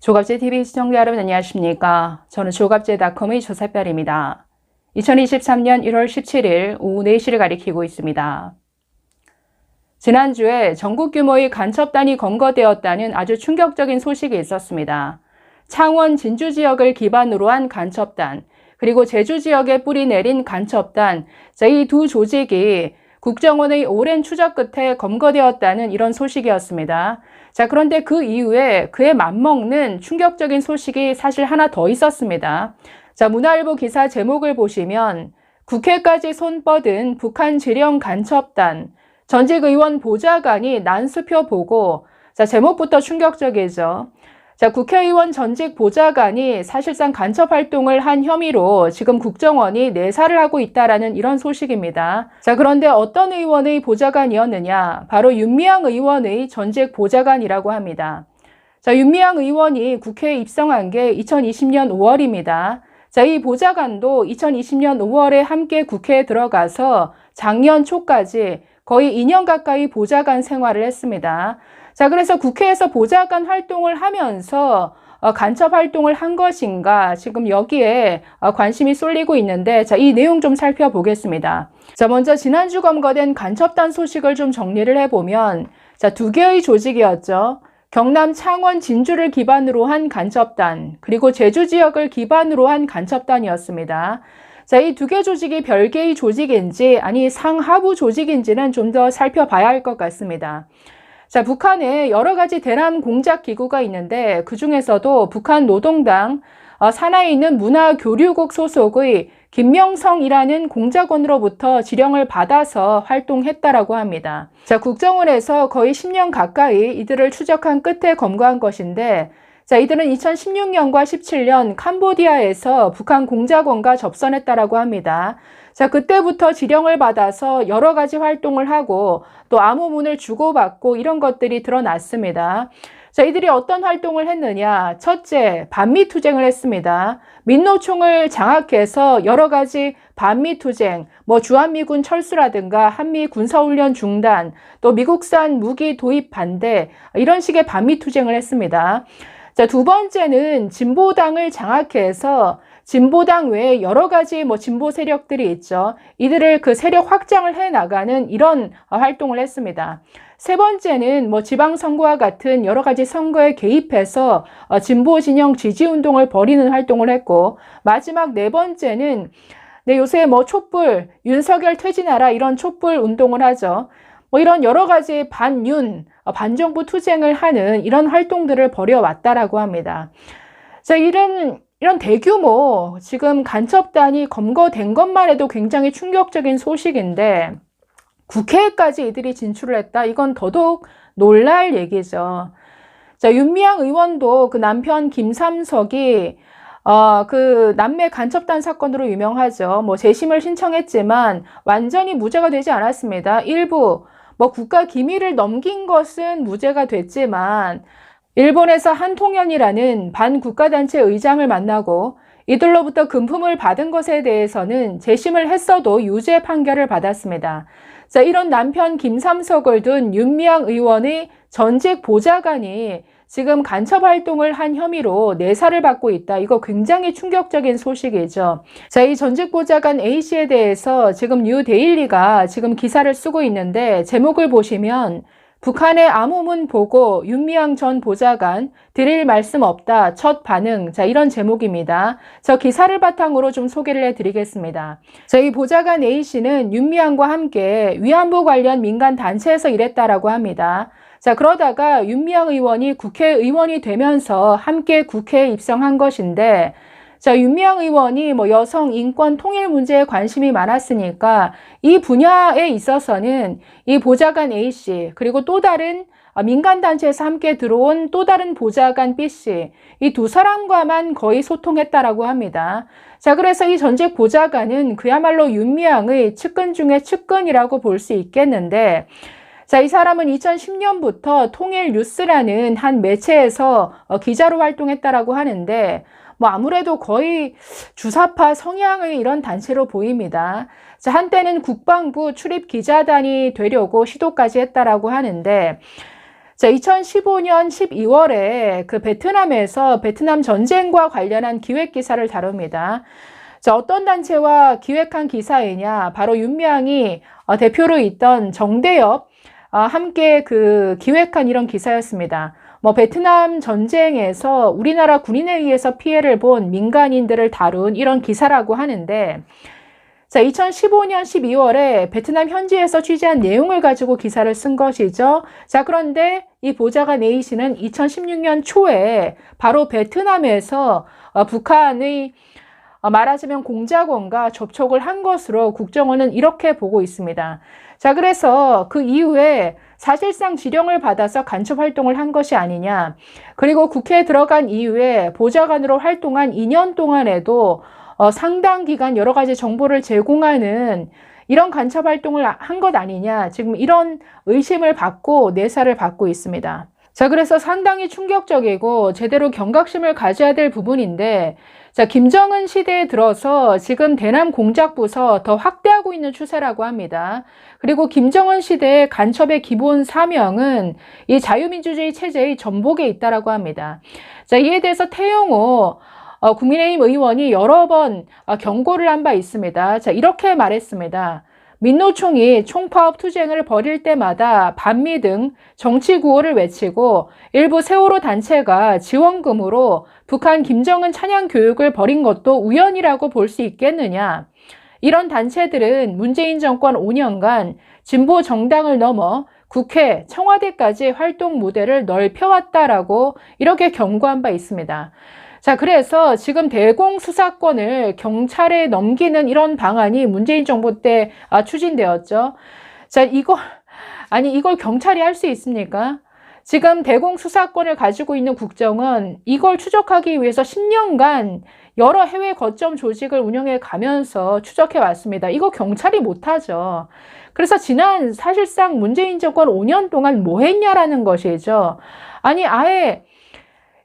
조갑제TV 시청자 여러분 안녕하십니까? 저는 조갑제닷컴의 조사별입니다. 2023년 1월 17일 오후 4시를 가리키고 있습니다. 지난주에 전국 규모의 간첩단이 검거되었다는 아주 충격적인 소식이 있었습니다. 창원, 진주 지역을 기반으로 한 간첩단, 그리고 제주 지역에 뿌리 내린 간첩단, 이 두 조직이 국정원의 오랜 추적 끝에 검거되었다는 이런 소식이었습니다. 그런데 그 이후에 그에 맞먹는 충격적인 소식이 사실 하나 더 있었습니다. 문화일보 기사 제목을 보시면 국회까지 손 뻗은 북한 지령 간첩단, 전직 의원 보좌관이 난수표 보고, 제목부터 충격적이죠. 국회의원 전직 보좌관이 사실상 간첩 활동을 한 혐의로 지금 국정원이 내사를 하고 있다라는 이런 소식입니다. 그런데 어떤 의원의 보좌관이었느냐? 바로 윤미향 의원의 전직 보좌관이라고 합니다. 윤미향 의원이 국회에 입성한 게 2020년 5월입니다. 이 보좌관도 2020년 5월에 함께 국회에 들어가서 작년 초까지 거의 2년 가까이 보좌관 생활을 했습니다. 그래서 국회에서 보좌관 활동을 하면서 간첩 활동을 한 것인가 지금 여기에 관심이 쏠리고 있는데 이 내용 좀 살펴보겠습니다. 먼저 지난주 검거된 간첩단 소식을 좀 정리를 해보면 두 개의 조직이었죠. 경남 창원 진주를 기반으로 한 간첩단, 그리고 제주 지역을 기반으로 한 간첩단이었습니다. 이 두 개 조직이 별개의 조직인지 아니 상하부 조직인지는 좀 더 살펴봐야 할 것 같습니다. 북한에 여러 가지 대남 공작 기구가 있는데 그 중에서도 북한 노동당 산하에 있는 문화교류국 소속의 김명성이라는 공작원으로부터 지령을 받아서 활동했다라고 합니다. 국정원에서 거의 10년 가까이 이들을 추적한 끝에 검거한 것인데 이들은 2016년과 17년 캄보디아에서 북한 공작원과 접선했다라고 합니다. 그때부터 지령을 받아서 여러 가지 활동을 하고 또 암호문을 주고받고 이런 것들이 드러났습니다. 이들이 어떤 활동을 했느냐? 첫째, 반미투쟁을 했습니다. 민노총을 장악해서 여러 가지 반미투쟁, 주한미군 철수라든가 한미 군사훈련 중단, 또 미국산 무기 도입 반대, 이런 식의 반미투쟁을 했습니다. 두 번째는 진보당을 장악해서 진보당 외에 여러 가지 진보 세력들이 있죠. 이들을 그 세력 확장을 해 나가는 이런 활동을 했습니다. 세 번째는 지방선거와 같은 여러 가지 선거에 개입해서 진보 진영 지지 운동을 벌이는 활동을 했고, 마지막 네 번째는 요새 촛불, 윤석열 퇴진하라 이런 촛불 운동을 하죠. 이런 여러 가지 반윤, 반정부 투쟁을 하는 이런 활동들을 벌여왔다라고 합니다. 이런 대규모 지금 간첩단이 검거된 것만 해도 굉장히 충격적인 소식인데 국회에까지 이들이 진출을 했다? 이건 더더욱 놀랄 얘기죠. 윤미향 의원도 그 남편 김삼석이 그 남매 간첩단 사건으로 유명하죠. 재심을 신청했지만 완전히 무죄가 되지 않았습니다. 일부 국가 기밀을 넘긴 것은 무죄가 됐지만 일본에서 한통연이라는 반국가단체 의장을 만나고 이들로부터 금품을 받은 것에 대해서는 재심을 했어도 유죄 판결을 받았습니다. 이런 남편 김삼석을 둔 윤미향 의원의 전직 보좌관이 지금 간첩 활동을 한 혐의로 내사를 받고 있다. 이거 굉장히 충격적인 소식이죠. 이 전직 보좌관 A씨에 대해서 지금 뉴데일리가 지금 기사를 쓰고 있는데 제목을 보시면 북한의 암호문 보고 윤미향 전 보좌관 드릴 말씀 없다 첫 반응, 이런 제목입니다. 저 기사를 바탕으로 좀 소개를 해드리겠습니다. 이 보좌관 A씨는 윤미향과 함께 위안부 관련 민간 단체에서 일했다라고 합니다. 그러다가 윤미향 의원이 국회의원이 되면서 함께 국회에 입성한 것인데 윤미향 의원이 여성 인권 통일 문제에 관심이 많았으니까 이 분야에 있어서는 이 보좌관 A씨 그리고 또 다른 민간단체에서 함께 들어온 또 다른 보좌관 B씨 이 두 사람과만 거의 소통했다라고 합니다. 그래서 이 전직 보좌관은 그야말로 윤미향의 측근 중에 측근이라고 볼 수 있겠는데 이 사람은 2010년부터 통일뉴스라는 한 매체에서 기자로 활동했다라고 하는데 아무래도 거의 주사파 성향의 이런 단체로 보입니다. 한때는 국방부 출입 기자단이 되려고 시도까지 했다라고 하는데 자, 2015년 12월에 그 베트남에서 베트남 전쟁과 관련한 기획 기사를 다룹니다. 자, 어떤 단체와 기획한 기사이냐? 바로 윤미향이 대표로 있던 정대협 함께 그 기획한 이런 기사였습니다. 뭐 베트남 전쟁에서 우리나라 군인에 의해서 피해를 본 민간인들을 다룬 이런 기사라고 하는데, 자, 2015년 12월에 베트남 현지에서 취재한 내용을 가지고 기사를 쓴 것이죠. 자, 그런데 이 보좌관 A 씨는 2016년 초에 바로 베트남에서 북한의 말하자면 공작원과 접촉을 한 것으로 국정원은 이렇게 보고 있습니다. 자, 그래서 그 이후에 사실상 지령을 받아서 간첩 활동을 한 것이 아니냐. 그리고 국회에 들어간 이후에 보좌관으로 활동한 2년 동안에도 상당 기간 여러 가지 정보를 제공하는 이런 간첩 활동을 한 것 아니냐. 지금 이런 의심을 받고 내사를 받고 있습니다. 자, 그래서 상당히 충격적이고 제대로 경각심을 가져야 될 부분인데, 자, 김정은 시대에 들어서 지금 대남 공작부서 더 확대하고 있는 추세라고 합니다. 그리고 김정은 시대의 간첩의 기본 사명은 이 자유민주주의 체제의 전복에 있다라고 합니다. 자, 이에 대해서 태영호 국민의힘 의원이 여러 번 경고를 한 바 있습니다. 자, 이렇게 말했습니다. 민노총이 총파업 투쟁을 벌일 때마다 반미 등 정치 구호를 외치고 일부 세월호 단체가 지원금으로 북한 김정은 찬양 교육을 벌인 것도 우연이라고 볼 수 있겠느냐. 이런 단체들은 문재인 정권 5년간 진보 정당을 넘어 국회, 청와대까지 활동 무대를 넓혀왔다라고 이렇게 경고한 바 있습니다. 자, 그래서 지금 대공수사권을 경찰에 넘기는 이런 방안이 문재인 정부 때 추진되었죠. 자, 이걸 경찰이 할 수 있습니까? 지금 대공수사권을 가지고 있는 국정은 이걸 추적하기 위해서 10년간 여러 해외 거점 조직을 운영해 가면서 추적해 왔습니다. 이거 경찰이 못하죠. 그래서 사실상 문재인 정권 5년 동안 뭐 했냐라는 것이죠. 아니, 아예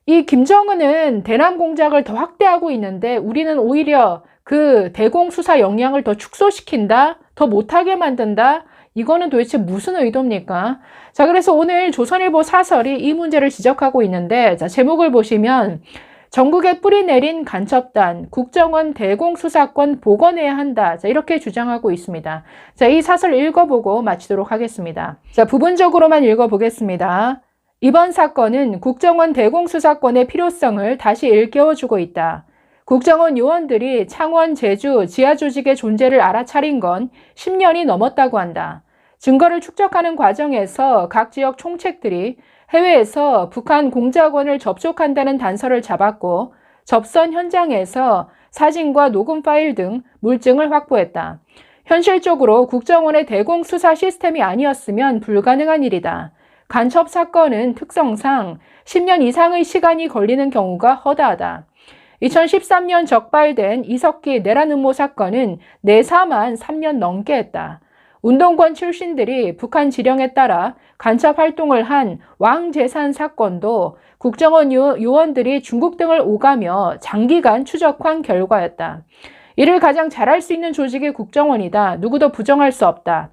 이 김정은은 대남 공작을 더 확대하고 있는데 우리는 오히려 그 대공수사 역량을 더 축소시킨다? 더 못하게 만든다? 이거는 도대체 무슨 의도입니까? 자, 그래서 오늘 조선일보 사설이 이 문제를 지적하고 있는데, 자, 제목을 보시면 전국에 뿌리 내린 간첩단, 국정원 대공수사권 복원해야 한다. 자, 이렇게 주장하고 있습니다. 자, 이 사설 읽어보고 마치도록 하겠습니다. 자, 부분적으로만 읽어보겠습니다. 이번 사건은 국정원 대공수사권의 필요성을 다시 일깨워주고 있다. 국정원 요원들이 창원, 제주, 지하조직의 존재를 알아차린 건 10년이 넘었다고 한다. 증거를 축적하는 과정에서 각 지역 총책들이 해외에서 북한 공작원을 접촉한다는 단서를 잡았고 접선 현장에서 사진과 녹음 파일 등 물증을 확보했다. 현실적으로 국정원의 대공수사 시스템이 아니었으면 불가능한 일이다. 간첩 사건은 특성상 10년 이상의 시간이 걸리는 경우가 허다하다. 2013년 적발된 이석기 내란 음모 사건은 내사만 3년 넘게 했다. 운동권 출신들이 북한 지령에 따라 간첩 활동을 한 왕재산 사건도 국정원 요원들이 중국 등을 오가며 장기간 추적한 결과였다. 이를 가장 잘할 수 있는 조직이 국정원이다. 누구도 부정할 수 없다.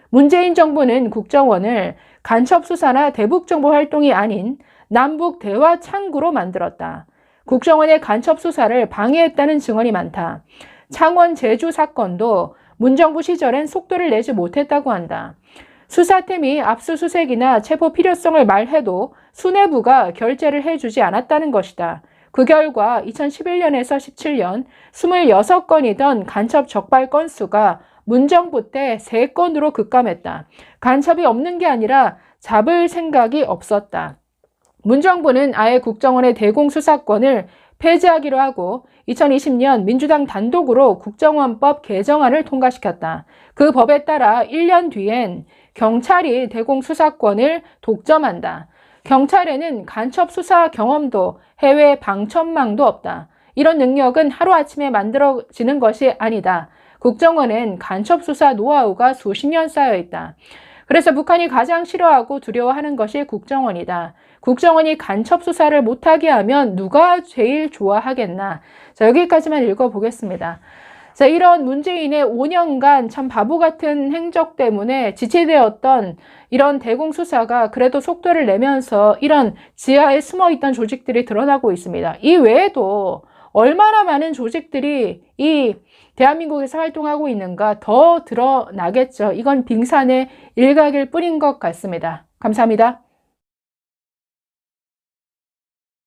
문재인 정부는 국정원을 간첩 수사나 대북 정보 활동이 아닌 남북 대화 창구로 만들었다. 국정원의 간첩 수사를 방해했다는 증언이 많다. 창원 제주 사건도 문정부 시절엔 속도를 내지 못했다고 한다. 수사팀이 압수수색이나 체포 필요성을 말해도 수뇌부가 결재를 해주지 않았다는 것이다. 그 결과 2011년에서 17년 26건이던 간첩 적발 건수가 문정부 때 3건으로 급감했다. 간첩이 없는 게 아니라 잡을 생각이 없었다. 문정부는 아예 국정원의 대공수사권을 폐지하기로 하고 2020년 민주당 단독으로 국정원법 개정안을 통과시켰다. 그 법에 따라 1년 뒤엔 경찰이 대공수사권을 독점한다. 경찰에는 간첩 수사 경험도 해외 방첩망도 없다. 이런 능력은 하루아침에 만들어지는 것이 아니다. 국정원엔 간첩 수사 노하우가 수십 년 쌓여 있다. 그래서 북한이 가장 싫어하고 두려워하는 것이 국정원이다. 국정원이 간첩 수사를 못하게 하면 누가 제일 좋아하겠나? 자, 여기까지만 읽어보겠습니다. 자, 이런 문재인의 5년간 참 바보 같은 행적 때문에 지체되었던 이런 대공수사가 그래도 속도를 내면서 이런 지하에 숨어있던 조직들이 드러나고 있습니다. 이 외에도 얼마나 많은 조직들이 이 대한민국에서 활동하고 있는가 더 드러나겠죠. 이건 빙산의 일각일 뿐인 것 같습니다. 감사합니다.